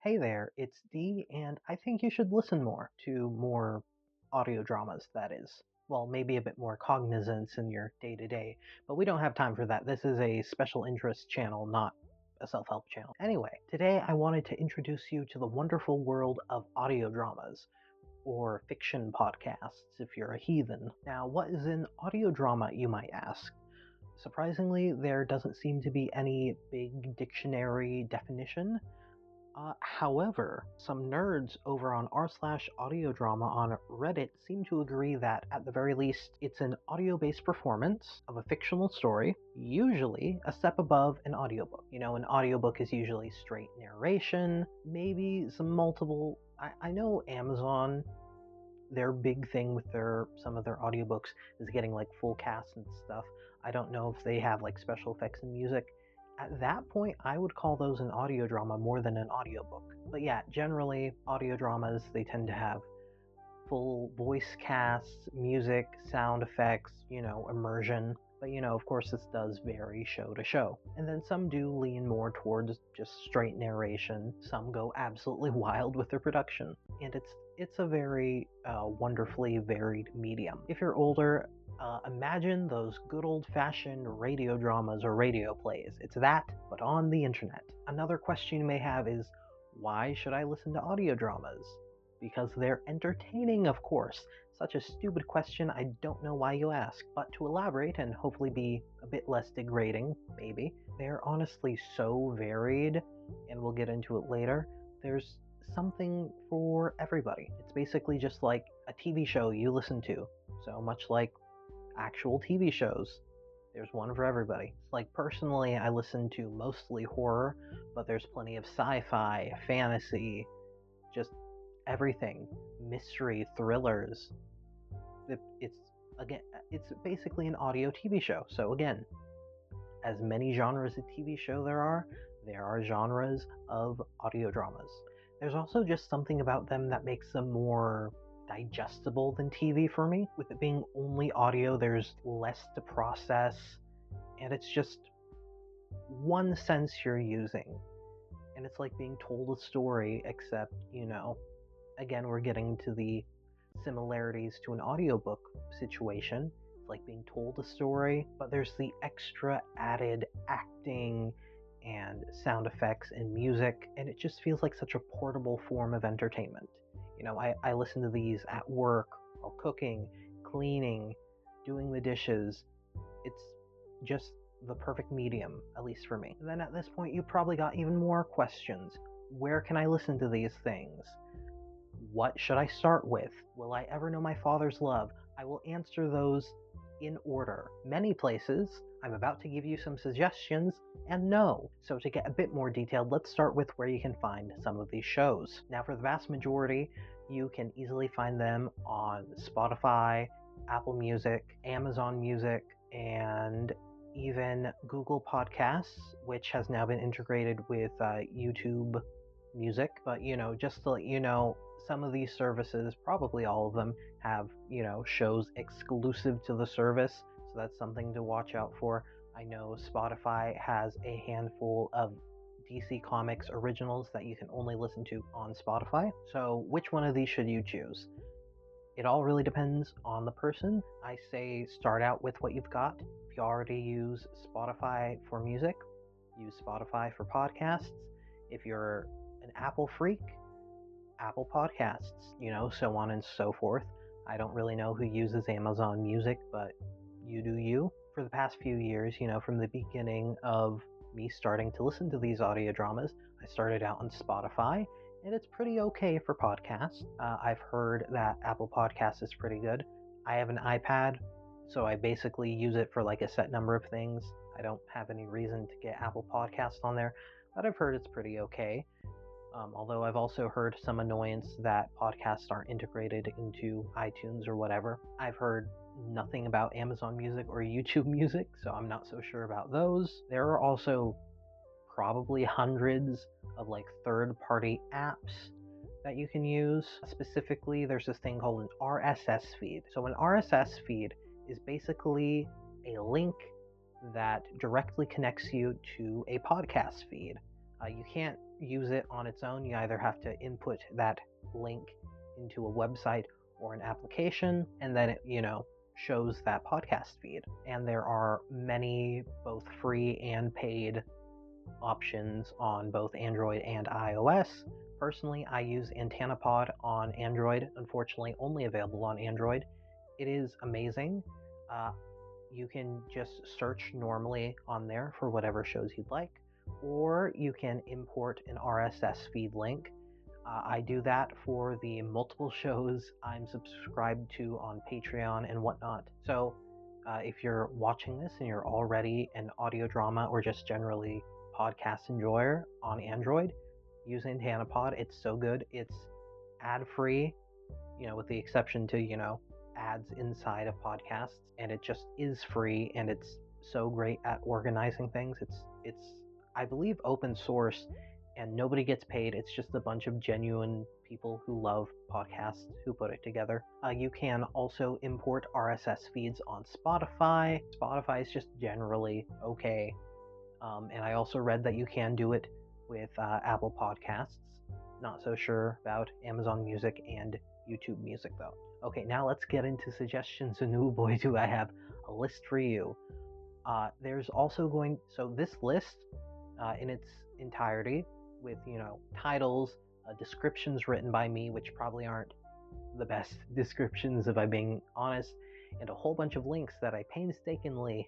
Hey there, it's Dee, and I think you should listen more to more audio dramas, that is. Well, maybe a bit more cognizance in your day to day, but we don't have time for that. This is a special interest channel, not a self help channel. Anyway, today I wanted to introduce you to the wonderful world of audio dramas, or fiction podcasts if you're a heathen. Now, what is an audio drama, you might ask? Surprisingly, there doesn't seem to be any big dictionary definition. However, some nerds over on r slash audio drama on Reddit seem to agree that, at the very least, it's an audio based performance of a fictional story, usually a step above an audiobook. An audiobook is usually straight narration, maybe some multiple. I know Amazon, their big thing with some of their audiobooks is getting like full casts and stuff. I don't know if they have like special effects and music. At that point, I would call those an audio drama more than an audiobook. But yeah, generally, audio dramas, they tend to have full voice casts, music, sound effects, immersion. But of course, this does vary show to show. And then some do lean more towards just straight narration. Some go absolutely wild with their production. And it's a very wonderfully varied medium. If you're older, imagine those good old-fashioned radio dramas or radio plays. It's that, but on the internet. Another question you may have is, why should I listen to audio dramas? Because they're entertaining, of course. Such a stupid question, I don't know why you ask. But to elaborate and hopefully be a bit less degrading, maybe, they're honestly so varied, and we'll get into it later. There's something for everybody. It's basically just like a TV show you listen to. So much like actual TV shows, there's one for everybody. Like, personally, I listen to mostly horror, but there's plenty of sci-fi, fantasy, just everything, mystery, thrillers. It's basically an audio TV show. So again, as many genres of TV show there are genres of audio dramas. There's also just something about them that makes them more digestible than TV for me. With it being only audio, there's less to process, and it's just one sense you're using. And it's like being told a story, except, again, we're getting to the similarities to an audiobook situation. It's like being told a story, but there's the extra added acting and sound effects and music, and it just feels like such a portable form of entertainment. I listen to these at work, while cooking, cleaning, doing the dishes. It's just the perfect medium, at least for me. And then at this point, you probably got even more questions. Where can I listen to these things? What should I start with? Will I ever know my Father's love? I will answer those in order. Many places, I'm about to give you some suggestions, and no. So to get a bit more detailed, let's start with where you can find some of these shows. Now, for the vast majority, you can easily find them on Spotify, Apple Music, Amazon Music, and even Google Podcasts, which has now been integrated with YouTube Music. But, just to let you know, some of these services, probably all of them, have, shows exclusive to the service. So that's something to watch out for. I know Spotify has a handful of DC Comics originals that you can only listen to on Spotify. So which one of these should you choose? It all really depends on the person. I say start out with what you've got. If you already use Spotify for music, use Spotify for podcasts. If you're an Apple freak, Apple Podcasts, so on and so forth. I don't really know who uses Amazon Music, but you do you. For the past few years, from the beginning of me starting to listen to these audio dramas, I started out on Spotify, and it's pretty okay for podcasts. I've heard that Apple Podcasts is pretty good. I have an iPad, so I basically use it for like a set number of things. I don't have any reason to get Apple Podcasts on there, but I've heard it's pretty okay. Although I've also heard some annoyance that podcasts aren't integrated into iTunes or whatever. I've heard nothing about Amazon Music or YouTube Music, so I'm not so sure about those. There are also probably hundreds of like third-party apps that you can use. Specifically, there's this thing called an RSS feed. So an RSS feed is basically a link that directly connects you to a podcast feed. You can't use it on its own. You either have to input that link into a website or an application, and then it, shows that podcast feed. And there are many both free and paid options on both Android and iOS. Personally, I use AntennaPod on Android, unfortunately only available on Android. It is amazing. You can just search normally on there for whatever shows you'd like, or you can import an RSS feed link. I do that for the multiple shows I'm subscribed to on Patreon and whatnot. So if you're watching this and you're already an audio drama or just generally podcast enjoyer on Android, use AntennaPod. It's so good. It's ad-free, with the exception to, ads inside of podcasts, and it just is free, and it's so great at organizing things. It's I believe open source, and nobody gets paid. It's just a bunch of genuine people who love podcasts who put it together. You can also import RSS feeds on Spotify. Spotify is just generally okay. And I also read that you can do it with Apple Podcasts. Not so sure about Amazon Music and YouTube Music, though. Okay, now let's get into suggestions, and oh boy, do I have a list for you. There's also so this list in its entirety with, titles, descriptions written by me, which probably aren't the best descriptions if I'm being honest, and a whole bunch of links that I painstakingly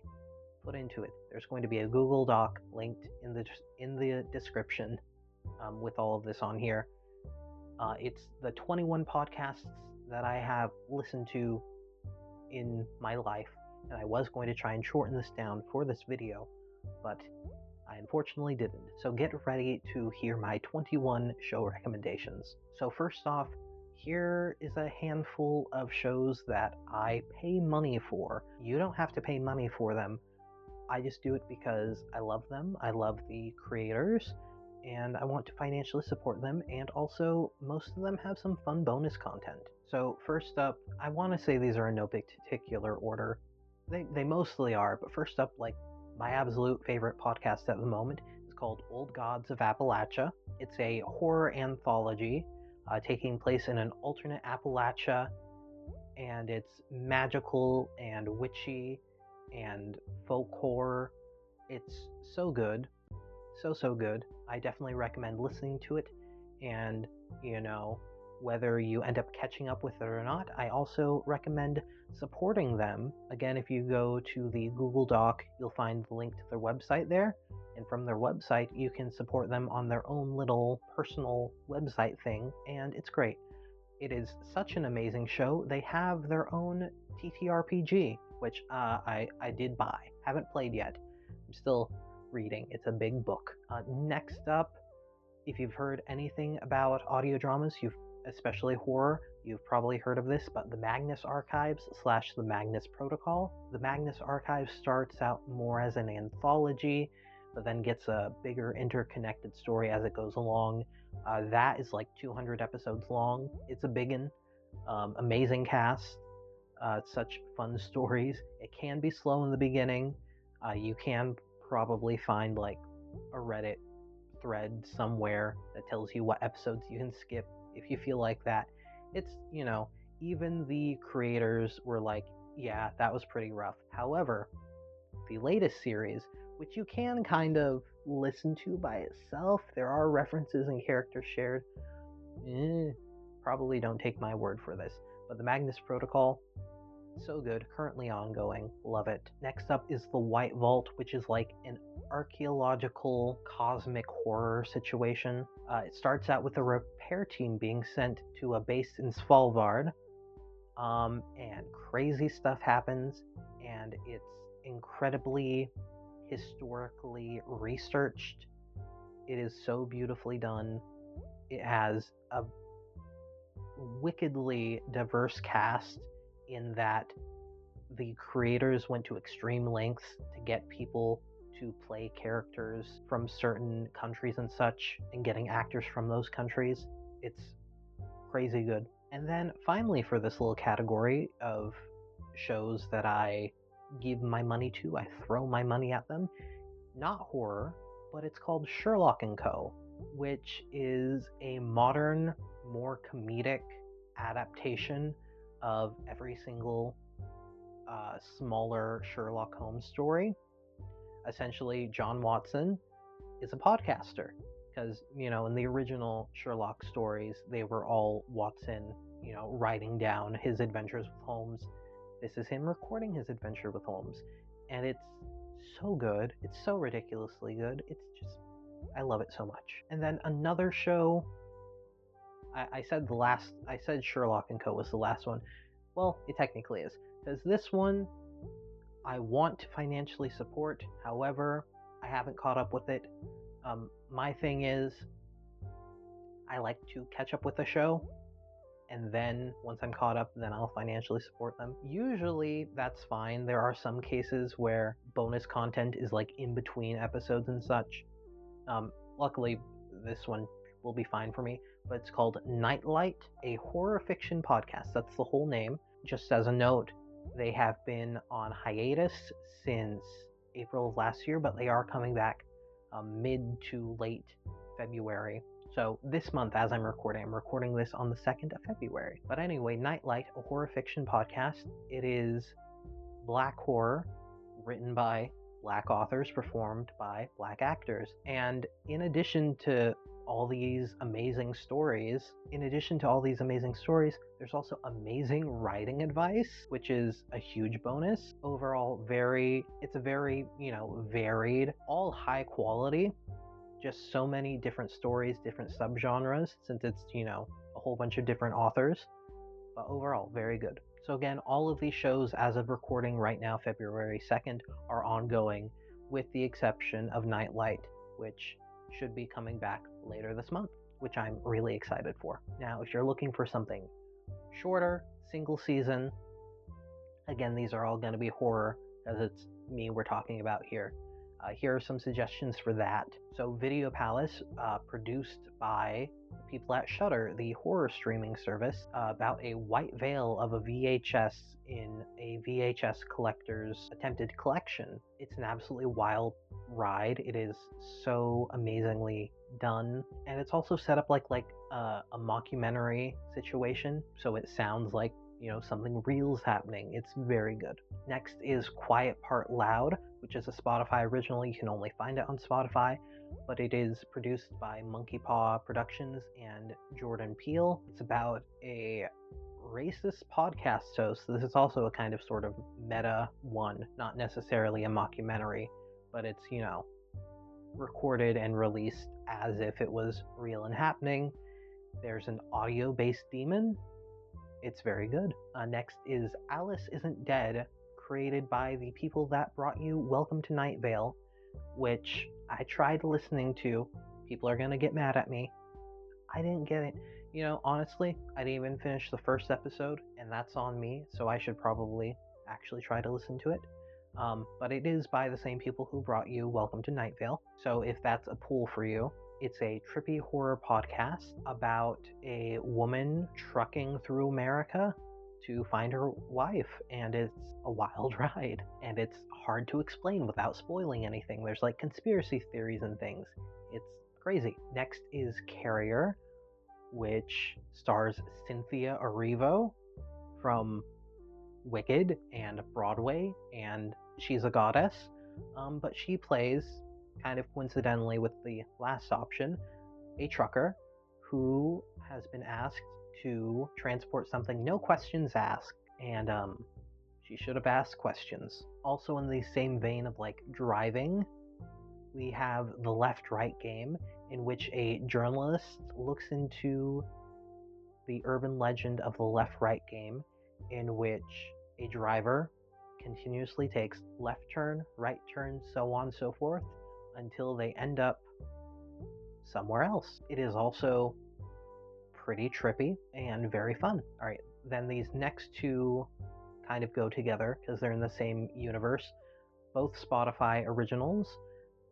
put into it. There's going to be a Google Doc linked in the description with all of this on here. It's the 21 podcasts that I have listened to in my life, and I was going to try and shorten this down for this video, but I unfortunately didn't. So get ready to hear my 21 show recommendations. So first off, here is a handful of shows that I pay money for. You don't have to pay money for them. I just do it because I love them. I love the creators, and I want to financially support them, and also most of them have some fun bonus content. So first up, I want to say these are in no particular order. They mostly are, but first up, like my absolute favorite podcast at the moment is called Old Gods of Appalachia. It's a horror anthology taking place in an alternate Appalachia, and it's magical and witchy and folk horror. It's so good. So good. I definitely recommend listening to it, and whether you end up catching up with it or not, I also recommend supporting them. Again, if you go to the Google Doc, you'll find the link to their website there, and from their website you can support them on their own little personal website thing, and it's great. It is such an amazing show. They have their own TTRPG, which I did buy. Haven't played yet. I'm still reading. It's a big book. Next up, if you've heard anything about audio dramas, especially horror, you've probably heard of this, but the Magnus Archives / the Magnus Protocol. The Magnus Archives starts out more as an anthology, but then gets a bigger interconnected story as it goes along. That is like 200 episodes long. It's a biggin. Amazing cast. Such fun stories. It can be slow in the beginning. You can probably find like a Reddit thread somewhere that tells you what episodes you can skip if you feel like that. It's, even the creators were like, yeah, that was pretty rough. However, the latest series, which you can kind of listen to by itself, there are references and characters shared. Probably don't take my word for this, but the Magnus Protocol, so good, currently ongoing, love it. Next up is The White Vault, which is like an archaeological cosmic horror situation. It starts out with a repair team being sent to a base in Svalbard, and crazy stuff happens, and it's incredibly historically researched. It is so beautifully done. It has a wickedly diverse cast in that the creators went to extreme lengths to get people to play characters from certain countries and such, and getting actors from those countries. It's crazy good. And then finally, for this little category of shows that I give my money to, I throw my money at them, not horror, but it's called Sherlock & Co. which is a modern, more comedic adaptation of every single smaller Sherlock Holmes story. Essentially, John Watson is a podcaster because, in the original Sherlock stories, they were all Watson, writing down his adventures with Holmes. This is him recording his adventure with Holmes, and it's so good. It's so ridiculously good. I love it so much. And then another show, I said Sherlock and Co. was the last one. Well, it technically is, because this one I want to financially support. However, I haven't caught up with it. My thing is, I like to catch up with a show, and then once I'm caught up, then I'll financially support them. Usually that's fine. There are some cases where bonus content is like in between episodes and such. Luckily, this one will be fine for me, but it's called Nightlight, a horror fiction podcast. That's the whole name. Just as a note, they have been on hiatus since April of last year, but they are coming back mid to late February. So this month, as I'm recording this on the 2nd of February. But anyway, Nightlight, a horror fiction podcast. It is black horror, written by black authors, performed by black actors. And in addition to all these amazing stories, there's also amazing writing advice, which is a huge bonus. Overall, it's a very, varied, all high quality, just so many different stories, different subgenres, since it's, a whole bunch of different authors. But overall, very good. So again, all of these shows as of recording right now, February 2nd, are ongoing, with the exception of Nightlight, which should be coming back later this month, which I'm really excited for. Now, if you're looking for something shorter, single season, again, these are all going to be horror, as it's me we're talking about here. Here are some suggestions for that. So Video Palace, produced by the people at Shudder, the horror streaming service, about a white veil of a VHS in a VHS collector's attempted collection. It's an absolutely wild ride. It is so amazingly done, and it's also set up like a mockumentary situation, so it sounds like something real's happening. It's very good. Next is Quiet Part Loud, which is a Spotify original. You can only find it on Spotify, but it is produced by Monkey Paw Productions and Jordan Peele. It's about a racist podcast host. This is also a kind of sort of meta one, not necessarily a mockumentary, but it's, recorded and released as if it was real and happening. There's an audio-based demon. It's very good. Next is Alice Isn't Dead, created by the people that brought you Welcome to Night Vale, which I tried listening to. People are going to get mad at me. I didn't get it. Honestly, I didn't even finish the first episode, and that's on me, so I should probably actually try to listen to it. But it is by the same people who brought you Welcome to Night Vale, so if that's a pull for you. It's a trippy horror podcast about a woman trucking through America to find her wife, and it's a wild ride, and it's hard to explain without spoiling anything. There's like conspiracy theories and things. It's crazy. Next is Carrier, which stars Cynthia Erivo from Wicked and Broadway, and she's a goddess, but she plays, kind of coincidentally with the last option, a trucker who has been asked to transport something, no questions asked, and she should have asked questions. Also in the same vein of like driving, we have the Left-Right game, in which a journalist looks into the urban legend of the Left-Right game, in which a driver continuously takes left turn, right turn, so on and so forth, until they end up somewhere else. It is also pretty trippy and very fun. Alright, then these next two kind of go together because they're in the same universe. Both Spotify originals,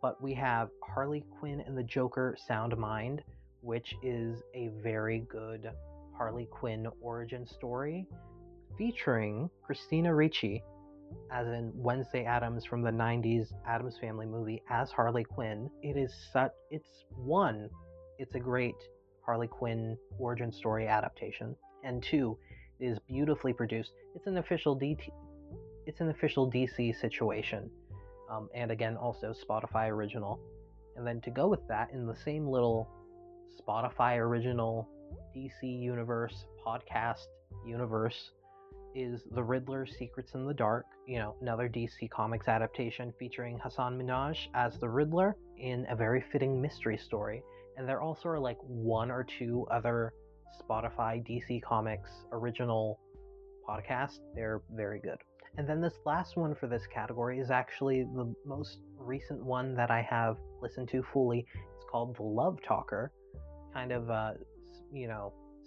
but we have Harley Quinn and the Joker Sound Mind, which is a very good Harley Quinn origin story featuring Christina Ricci, as in Wednesday Addams from the 90s Addams Family movie, as Harley Quinn. It's one it's a great Harley Quinn origin story adaptation. And 2, it is beautifully produced. It's an official DC situation. And again, also Spotify original. And then to go with that, in the same little Spotify original DC universe podcast universe, is The Riddler Secrets in the Dark, another DC Comics adaptation featuring Hasan Minhaj as the Riddler in a very fitting mystery story. And there also are like 1 or 2 other Spotify DC Comics original podcasts. They're very good. And then this last one for this category is actually the most recent one that I have listened to fully. It's called The Love Talker. Kind of,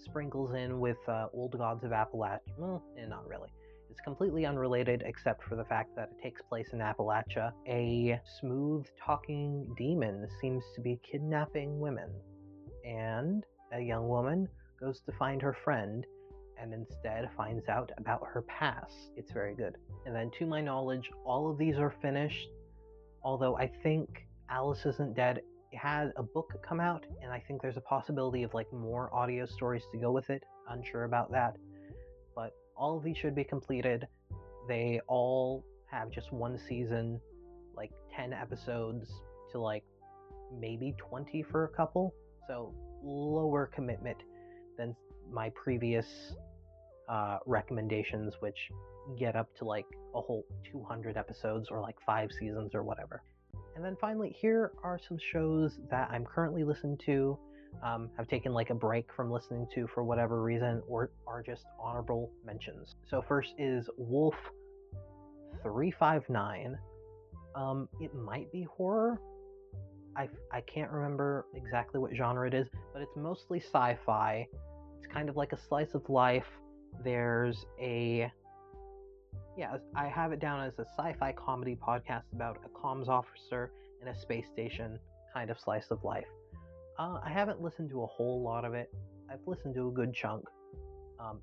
sprinkles in with Old Gods of Appalachia. Well, not really. It's completely unrelated except for the fact that it takes place in Appalachia. A smooth-talking demon seems to be kidnapping women, and a young woman goes to find her friend and instead finds out about her past. It's very good. And then to my knowledge, all of these are finished, although I think Alice Isn't Dead had a book come out, and I think there's a possibility of like more audio stories to go with it. Unsure about that, but all of these should be completed. They all have just 1 season, like 10 episodes to like maybe 20 for a couple, so lower commitment than my previous recommendations, which get up to like a whole 200 episodes or like 5 seasons or whatever. And then finally, here are some shows that I'm currently listening to, have taken like a break from listening to for whatever reason, or are just honorable mentions. So first is Wolf 359. It might be horror. I can't remember exactly what genre it is, but it's mostly sci-fi. It's kind of like a slice of life. There's I have it down as a sci-fi comedy podcast about a comms officer in a space station, kind of slice of life. I haven't listened to a whole lot of it. I've listened to a good chunk.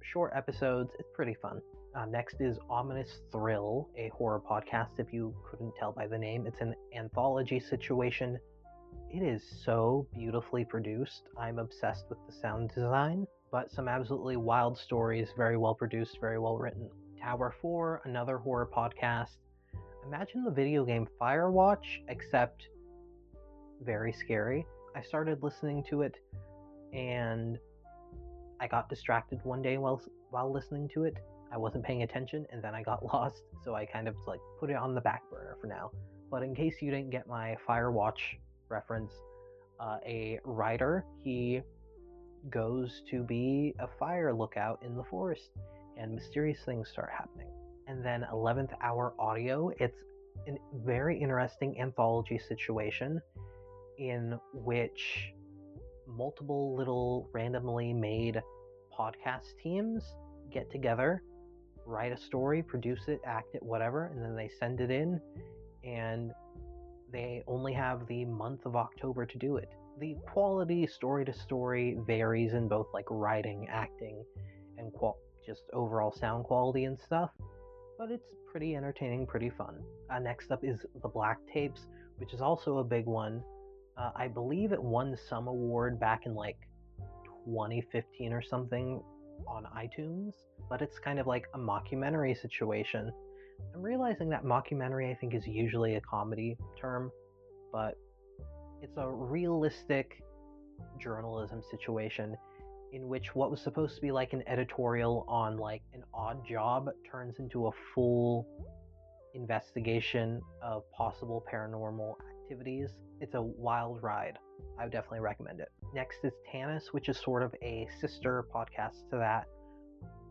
Short episodes, it's pretty fun. Next is Ominous Thrill, a horror podcast, if you couldn't tell by the name. It's an anthology situation. It is so beautifully produced. I'm obsessed with the sound design, but some absolutely wild stories, very well produced, very well written. Tower 4, another horror podcast. Imagine the video game Firewatch, except very scary. I started listening to it, and I got distracted one day while listening to it. I wasn't paying attention, and then I got lost, so I kind of like put it on the back burner for now. But in case you didn't get my Firewatch reference, a writer, he goes to be a fire lookout in the forest, and mysterious things start happening. And then 11th Hour Audio, it's a very interesting anthology situation in which multiple little randomly made podcast teams get together, write a story, produce it, act it, whatever, and then they send it in, and they only have the month of October to do it. The quality story to story varies in both like writing, acting, and just overall sound quality and stuff, but it's pretty entertaining, pretty fun. Next up is The Black Tapes, which is also a big one. I believe it won some award back in like 2015 or something on iTunes, but it's kind of like a mockumentary situation. I'm realizing that mockumentary, I think, is usually a comedy term, but it's a realistic journalism situation in which what was supposed to be like an editorial on like an odd job turns into a full investigation of possible paranormal activities. It's a wild ride. I would definitely recommend it. Next is Tanis, which is sort of a sister podcast to that,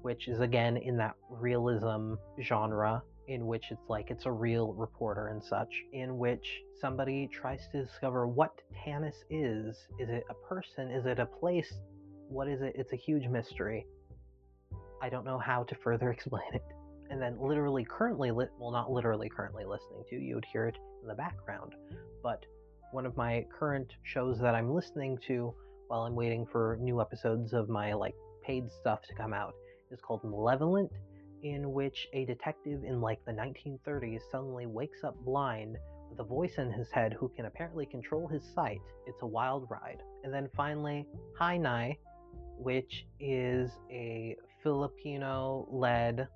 which is again in that realism genre, in which it's a real reporter and such, in which somebody tries to discover what Tanis is. Is it a person? Is it a place? What is it? It's a huge mystery. I don't know how to further explain it. And then not literally currently listening to, you would hear it in the background, but one of my current shows that I'm listening to while I'm waiting for new episodes of my paid stuff to come out is called Malevolent, in which a detective in the 1930s suddenly wakes up blind with the voice in his head who can apparently control his sight. It's a wild ride. And then finally, Hainai, which is a Filipina-led,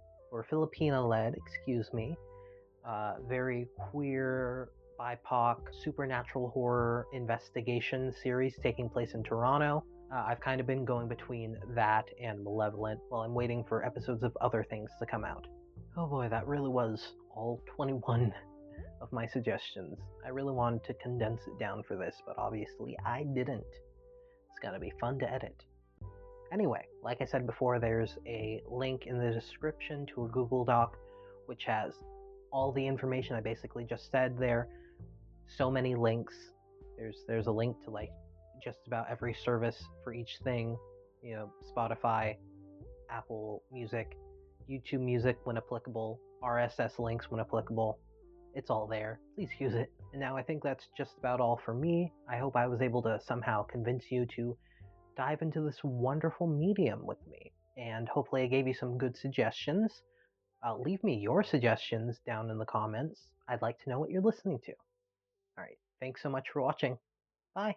very queer, BIPOC, supernatural horror investigation series taking place in Toronto. I've kind of been going between that and Malevolent while I'm waiting for episodes of other things to come out. Oh boy, that really was all 21 of my suggestions. I really wanted to condense it down for this, but obviously I didn't. It's gonna be fun to edit. Anyway, like I said before, there's a link in the description to a Google Doc which has all the information I basically just said there. So many links. There's a link to like just about every service for each thing. You know, Spotify, Apple Music, YouTube Music when applicable, RSS links when applicable. It's all there. Please use it. And now I think that's just about all for me. I hope I was able to somehow convince you to dive into this wonderful medium with me. And hopefully I gave you some good suggestions. Leave me your suggestions down in the comments. I'd like to know what you're listening to. All right. Thanks so much for watching. Bye.